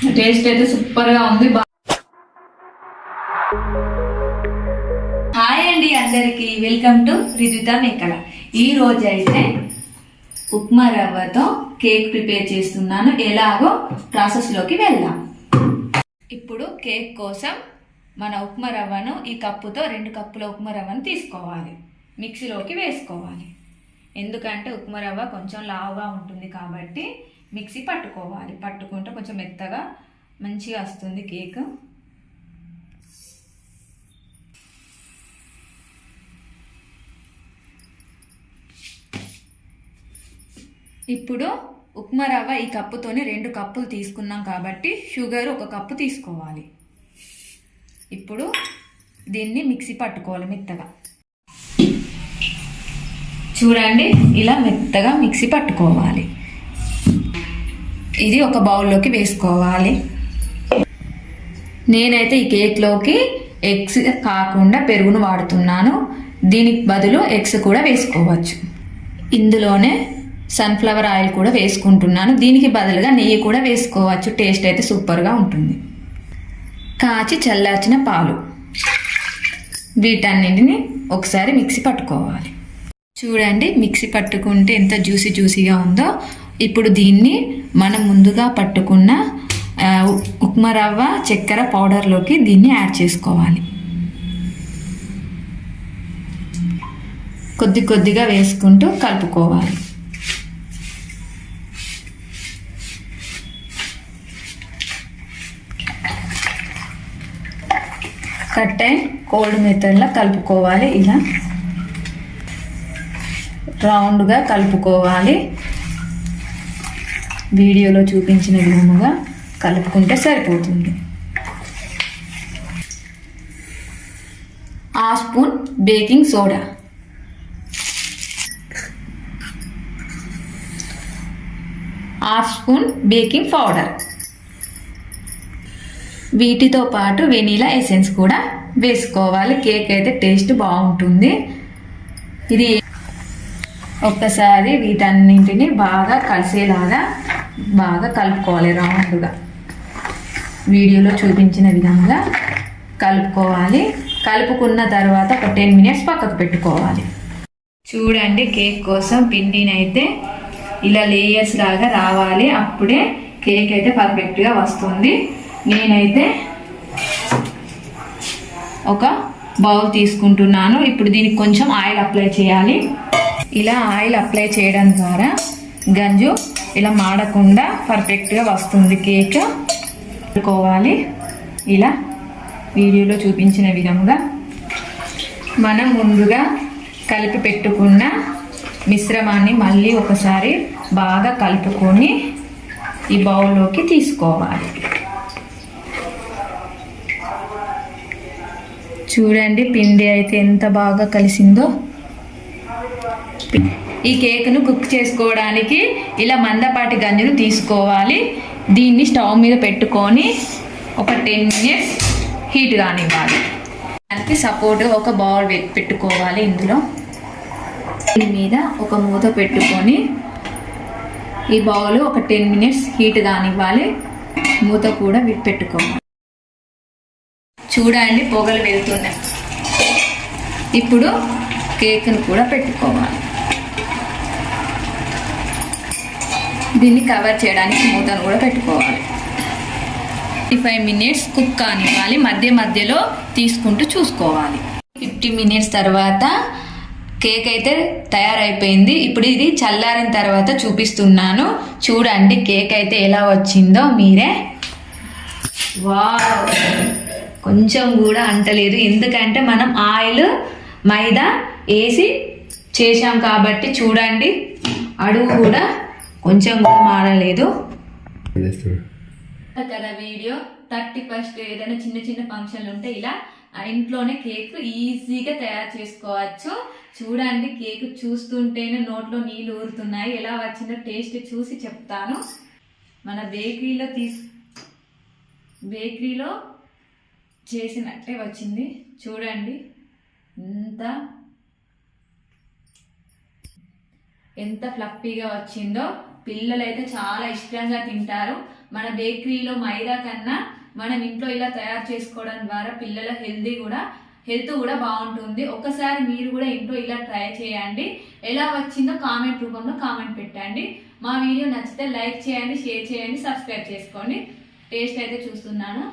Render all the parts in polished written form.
Taste అయితే super గా ఉంది. హాయ్ అండి అందరికి, వెల్కమ్ టు రితుత మేకల. ఈ రోజు అయితే ఉప్మా రవ్వతో కేక్ ప్రిపేర్ చేస్తున్నాను. ఎలాగో ప్రాసెస్ లోకి వెళ్దాం. ఇప్పుడు కేక్ కోసం మన ఉప్మా రవ్వను ఈ కప్పుతో 2 కప్పుల ఉప్మా రవ్వను తీసుకోవాలి, మిక్సీలోకి వేసుకోవాలి. ఎందుకంటే ఉప్మా రవ్వ కొంచెం లావుగా ఉంటుంది కాబట్టి మిక్సీ పట్టుకోవాలి. పట్టుకుంటే కొంచెం మెత్తగా మంచిగా వస్తుంది కేక్. ఇప్పుడు ఉప్మా రవ్వ ఈ కప్పుతోనే 2 కప్పులు తీసుకున్నాం కాబట్టి షుగర్ 1 కప్పు తీసుకోవాలి. ఇప్పుడు దీన్ని మిక్సీ పట్టుకోవాలి మెత్తగా. చూడండి, ఇలా మెత్తగా మిక్సీ పట్టుకోవాలి. ఇది ఒక బౌల్లోకి వేసుకోవాలి. నేనైతే ఈ కేక్లోకి ఎగ్స్ కాకుండా పెరుగును వాడుతున్నాను. దీనికి బదులు ఎగ్స్ కూడా వేసుకోవచ్చు. ఇందులోనే సన్ఫ్లవర్ ఆయిల్ కూడా వేసుకుంటున్నాను. దీనికి బదులుగా నెయ్యి కూడా వేసుకోవచ్చు. టేస్ట్ అయితే సూపర్గా ఉంటుంది. కాచి చల్లార్చిన పాలు, వీటన్నింటిని ఒకసారి మిక్సీ పట్టుకోవాలి. చూడండి, మిక్సీ పట్టుకుంటే ఎంత జ్యూసీగా ఉందో. ఇప్పుడు దీన్ని మనం ముందుగా పట్టుకున్న ఉప్మా రవ్వ చక్కెర పౌడర్లోకి దీన్ని యాడ్ చేసుకోవాలి. కొద్దిగా వేసుకుంటూ కలుపుకోవాలి. కట్ అండ్ కోల్డ్ మెథడ్లో కలుపుకోవాలి. ఇలా రౌండ్గా కలుపుకోవాలి. వీడియోలో చూపించిన విధముగా కలుపుకుంటే సరిపోతుంది. 1/2 spoon baking soda, 1/2 spoon baking powder, వీటితో పాటు వెనీలా ఎసెన్స్ కూడా వేసుకోవాలి. కేక్ అయితే టేస్ట్ బాగుంటుంది. ఇది ఒక్కసారి వీటన్నింటిని బాగా కలిసేలాగా బాగా కలుపుకోవాలి. రౌండ్గా వీడియోలో చూపించిన విధంగా కలుపుకోవాలి. కలుపుకున్న తర్వాత ఒక 10 మినిట్స్ పక్కకు పెట్టుకోవాలి. చూడండి, కేక్ కోసం పిండిని అయితే ఇలా లేయర్స్ లాగా రావాలి. అప్పుడే కేక్ అయితే పర్ఫెక్ట్గా వస్తుంది. నేనైతే ఒక బౌల్ తీసుకుంటున్నాను. ఇప్పుడు దీనికి కొంచెం ఆయిల్ అప్లై చేయాలి. ఇలా ఆయిల్ అప్లై చేయడం ద్వారా గంజు ఇలా మాడకుండా పర్ఫెక్ట్గా వస్తుంది కేక్. పెట్టుకోవాలి. ఇలా వీడియోలో చూపించిన విధంగా మనం ముందుగా కలిపి పెట్టుకున్న మిశ్రమాన్ని మళ్ళీ ఒకసారి బాగా కలుపుకొని ఈ బౌల్లోకి తీసుకోవాలి. చూడండి, పిండి అయితే ఎంత బాగా కలిసిందో. ఈ కేక్ను కుక్ చేసుకోవడానికి ఇలా మందపాటి గంజును తీసుకోవాలి. దీన్ని స్టవ్ మీద పెట్టుకొని ఒక 10 మినిట్స్ హీట్ కానివ్వాలి. దానికి సపోర్ట్గా ఒక బౌల్ పెట్టుకోవాలి. ఇందులో దీని మీద ఒక మూత పెట్టుకొని ఈ బౌల్ ఒక 10 మినిట్స్ హీట్ కానివ్వాలి. మూత కూడా పెట్టుకోవాలి. చూడండి, పొగలు వెళ్తున్నాయి. ఇప్పుడు కేక్ను కూడా పెట్టుకోవాలి. దీన్ని కవర్ చేయడానికి మూతను కూడా పెట్టుకోవాలి. 55 మినిట్స్ కుక్ కానివ్వాలి. మధ్యలో తీసుకుంటూ చూసుకోవాలి. 50 మినిట్స్ తర్వాత కేక్ అయితే తయారైపోయింది. ఇప్పుడు ఇది చల్లారిన తర్వాత చూపిస్తున్నాను. చూడండి, కేక్ అయితే ఎలా వచ్చిందో మీరే. వావ్, కొంచెం కూడా అంటలేదు. ఎందుకంటే మనం ఆయిల్ మైదా వేసి చేసాం కాబట్టి. చూడండి, అడుగు కూడా కొంచెం కూడా మాడలేదు కదా. వీడియో 31st ఏదైనా చిన్న ఫంక్షన్లు ఉంటే ఇలా ఇంట్లోనే కేక్ ఈజీగా తయారు చేసుకోవచ్చు. చూడండి, కేక్ చూస్తుంటేనే నోట్లో నీళ్ళు ఊరుతున్నాయి. ఎలా వచ్చిందో టేస్ట్ చూసి చెప్తాను. మన బేకరీలో చేసినట్టే వచ్చింది. చూడండి ఎంత ఫ్లఫీగా వచ్చిందో. పిల్లలు అయితే చాలా ఇష్టంగా తింటారు. మన బేకరీలో మైదా కన్నా మనం ఇంట్లో ఇలా తయారు చేసుకోవడం ద్వారా పిల్లల హెల్త్ కూడా బాగుంటుంది. ఒకసారి మీరు కూడా ఇంట్లో ఇలా ట్రై చేయండి. ఎలా వచ్చిందో కామెంట్ రూపంలో కామెంట్ పెట్టండి. మా వీడియో నచ్చితే లైక్ చేయండి, షేర్ చేయండి, సబ్స్క్రైబ్ చేసుకోండి. టేస్ట్ అయితే చూస్తున్నాను.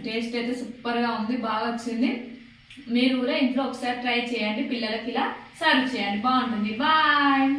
టేస్ట్ అయితే సూపర్గా ఉంది, బాగా వచ్చింది. మీరు కూడా ఇంట్లో ఒకసారి ట్రై చేయండి, పిల్లలకి ఇలా సర్వ్ చేయండి, బాగుంటుంది. బాయ్.